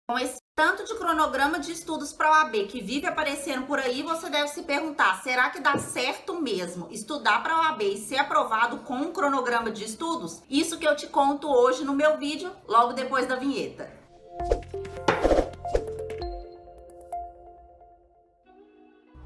Com esse tanto de cronograma de estudos para a OAB que vive aparecendo por aí, você deve se perguntar, será que dá certo mesmo estudar para a OAB e ser aprovado com um cronograma de estudos? Isso que eu te conto hoje no meu vídeo, logo depois da vinheta.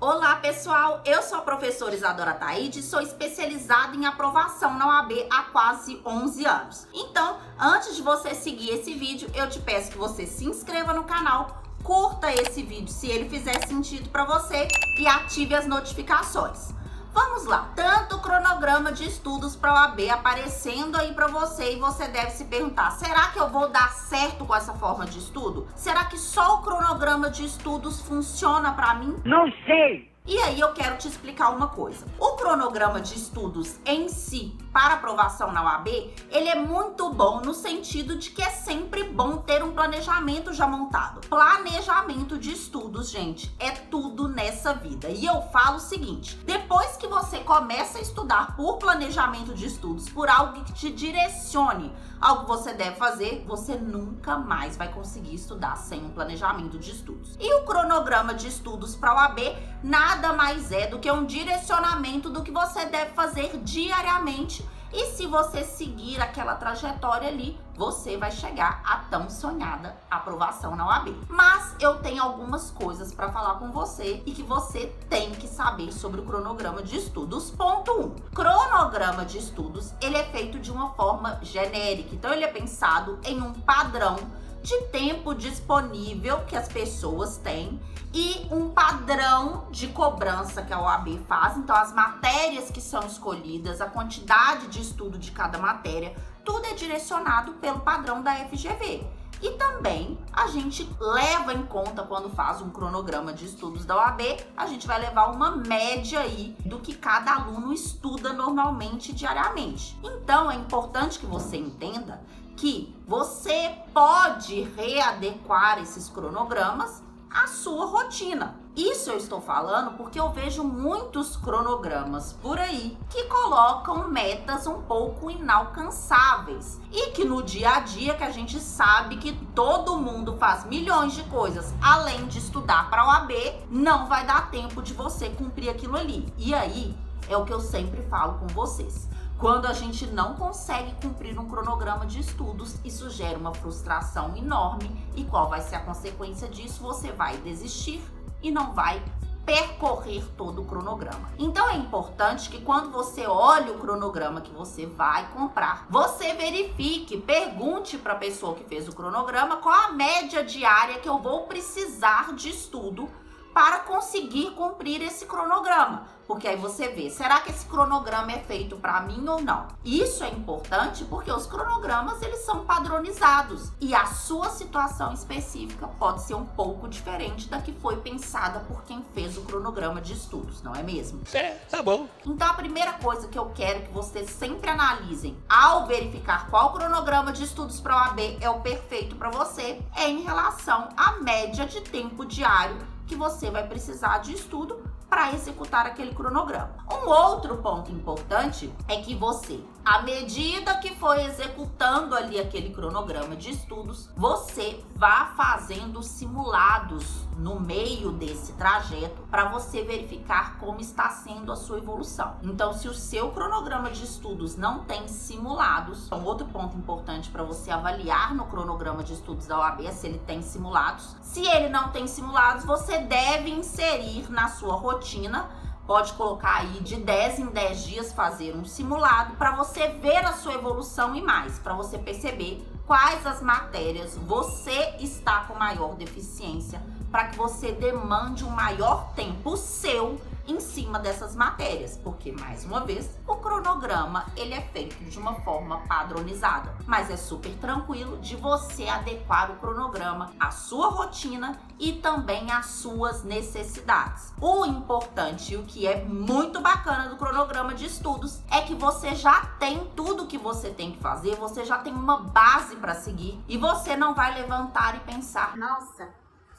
Olá pessoal, eu sou a professora Isadora Taide, sou especializada em aprovação na OAB há quase 11 anos. Então, antes de você seguir esse vídeo, eu te peço que você se inscreva no canal, curta esse vídeo se ele fizer sentido para você e ative as notificações. Vamos lá, tanto cronograma de estudos para a OAB aparecendo aí para você e você deve se perguntar, será que eu vou dar certo com essa forma de estudo? Será que só o cronograma de estudos funciona para mim? Não sei! E aí eu quero te explicar uma coisa. O cronograma de estudos em si, para aprovação na OAB, ele é muito bom no sentido de que é sempre bom ter um planejamento já montado. Planejamento de estudos, gente, é tudo nessa vida. E eu falo o seguinte, depois que você começa a estudar por planejamento de estudos, por algo que te direcione algo que você deve fazer, você nunca mais vai conseguir estudar sem um planejamento de estudos. E o cronograma de estudos para a OAB nada mais é do que um direcionamento do que você deve fazer diariamente. E se você seguir aquela trajetória ali, você vai chegar à tão sonhada aprovação na OAB. Mas eu tenho algumas coisas para falar com você e que você tem que saber sobre o cronograma de estudos. Ponto 1. Cronograma de estudos, ele é feito de uma forma genérica. Então, ele é pensado em um padrão de tempo disponível que as pessoas têm e um padrão de cobrança que a OAB faz. Então, as matérias que são escolhidas, a quantidade de estudo de cada matéria, tudo é direcionado pelo padrão da FGV. E também a gente leva em conta, quando faz um cronograma de estudos da OAB, a gente vai levar uma média aí do que cada aluno estuda normalmente diariamente. Então, é importante que você entenda que você pode readequar esses cronogramas à sua rotina. Isso eu estou falando porque eu vejo muitos cronogramas por aí que colocam metas um pouco inalcançáveis e que no dia a dia, que a gente sabe que todo mundo faz milhões de coisas além de estudar para a OAB, não vai dar tempo de você cumprir aquilo ali. E aí é o que eu sempre falo com vocês. Quando a gente não consegue cumprir um cronograma de estudos, isso gera uma frustração enorme. E qual vai ser a consequência disso? Você vai desistir e não vai percorrer todo o cronograma. Então é importante que quando você olha o cronograma que você vai comprar, você verifique, pergunte para a pessoa que fez o cronograma qual a média diária que eu vou precisar de estudo para conseguir cumprir esse cronograma. Porque aí você vê, será que esse cronograma é feito para mim ou não? Isso é importante porque os cronogramas, eles são padronizados e a sua situação específica pode ser um pouco diferente da que foi pensada por quem fez o cronograma de estudos, não é mesmo? É, tá bom. Então a primeira coisa que eu quero que vocês sempre analisem ao verificar qual cronograma de estudos para a OAB é o perfeito para você é em relação à média de tempo diário que você vai precisar de estudo para executar aquele cronograma. Um outro ponto importante é que você, à medida que for executando ali aquele cronograma de estudos, você vá fazendo simulados no meio desse trajeto para você verificar como está sendo a sua evolução. Então, se o seu cronograma de estudos não tem simulados, um outro ponto importante para você avaliar no cronograma de estudos da OAB é se ele tem simulados. Se ele não tem simulados, você deve inserir na sua rotina, pode colocar aí de 10 em 10 dias fazer um simulado para você ver a sua evolução e mais, para você perceber quais as matérias você está com maior deficiência, para que você demande um maior tempo seu em cima dessas matérias, porque, mais uma vez, o cronograma ele é feito de uma forma padronizada, mas é super tranquilo de você adequar o cronograma à sua rotina e também às suas necessidades. O importante e o que é muito bacana do cronograma de estudos é que você já tem tudo que você tem que fazer, você já tem uma base para seguir e você não vai levantar e pensar, nossa,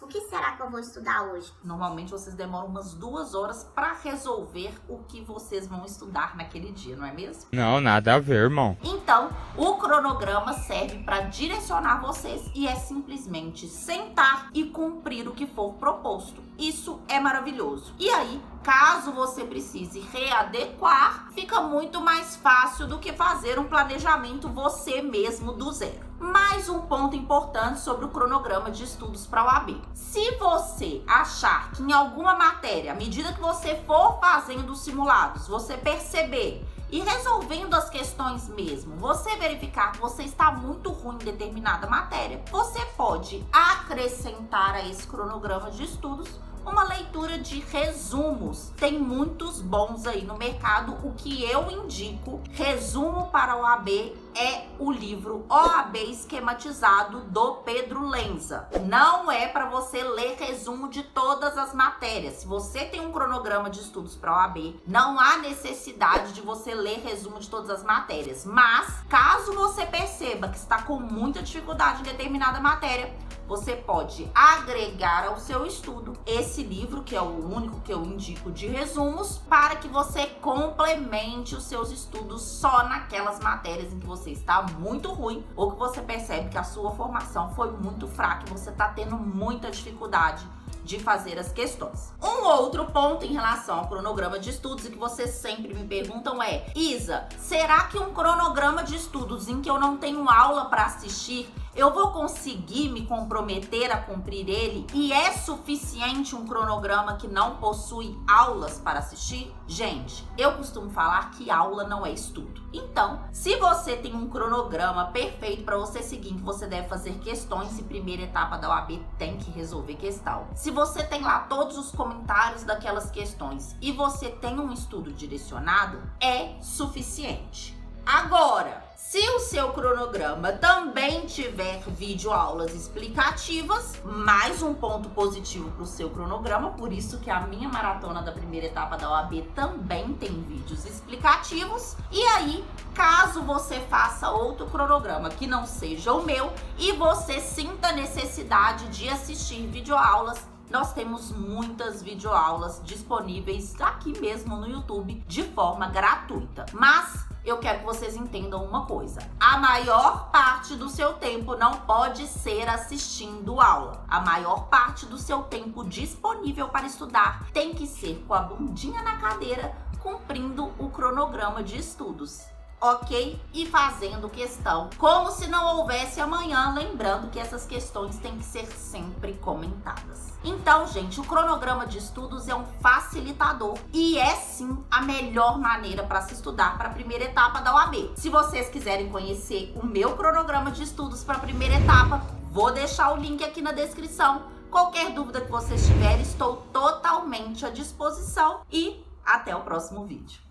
O que será que eu vou estudar hoje? Normalmente vocês demoram umas 2 horas para resolver o que vocês vão estudar naquele dia, não é mesmo? Não, nada a ver, irmão. Então, o cronograma serve para direcionar vocês e é simplesmente sentar e cumprir o que for proposto. Isso é maravilhoso. E aí, caso você precise readequar, fica muito mais fácil do que fazer um planejamento você mesmo do zero. Mais um ponto importante sobre o cronograma de estudos para a OAB. Se você achar que em alguma matéria, à medida que você for fazendo os simulados, você perceber e resolvendo as questões mesmo, você verificar que você está muito ruim em determinada matéria, você pode acrescentar a esse cronograma de estudos uma leitura de resumos. Tem muitos bons aí no mercado. O que eu indico, resumo para a OAB, é o livro OAB Esquematizado do Pedro Lenza. Não é para você ler resumo de todas as matérias. Se você tem um cronograma de estudos para a OAB, não há necessidade de você ler resumo de todas as matérias. Mas, caso você perceba que está com muita dificuldade em determinada matéria, você pode agregar ao seu estudo esse livro, que é o único que eu indico de resumos, para que você complemente os seus estudos só naquelas matérias em que você está muito ruim ou que você percebe que a sua formação foi muito fraca e você está tendo muita dificuldade de fazer as questões. Um outro ponto em relação ao cronograma de estudos e que vocês sempre me perguntam é: Isa, será que um cronograma de estudos em que eu não tenho aula para assistir, eu vou conseguir me comprometer a cumprir ele? E é suficiente um cronograma que não possui aulas para assistir? Gente, eu costumo falar que aula não é estudo. Então, se você tem um cronograma perfeito para você seguir, que você deve fazer questões e primeira etapa da OAB tem que resolver questão. Se você tem lá todos os comentários daquelas questões e você tem um estudo direcionado, é suficiente. Agora, se o seu cronograma também tiver videoaulas explicativas, mais um ponto positivo para o seu cronograma, por isso que a minha maratona da primeira etapa da OAB também tem vídeos explicativos. E aí, caso você faça outro cronograma que não seja o meu e você sinta necessidade de assistir videoaulas, nós temos muitas videoaulas disponíveis aqui mesmo no YouTube de forma gratuita. Mas eu quero que vocês entendam uma coisa: a maior parte do seu tempo não pode ser assistindo aula. A maior parte do seu tempo disponível para estudar tem que ser com a bundinha na cadeira, cumprindo o cronograma de estudos. Ok? E fazendo questão como se não houvesse amanhã, lembrando que essas questões têm que ser sempre comentadas. Então, gente, o cronograma de estudos é um facilitador e é sim a melhor maneira para se estudar para a primeira etapa da OAB. Se vocês quiserem conhecer o meu cronograma de estudos para a primeira etapa, vou deixar o link aqui na descrição. Qualquer dúvida que vocês tiverem, estou totalmente à disposição e até o próximo vídeo.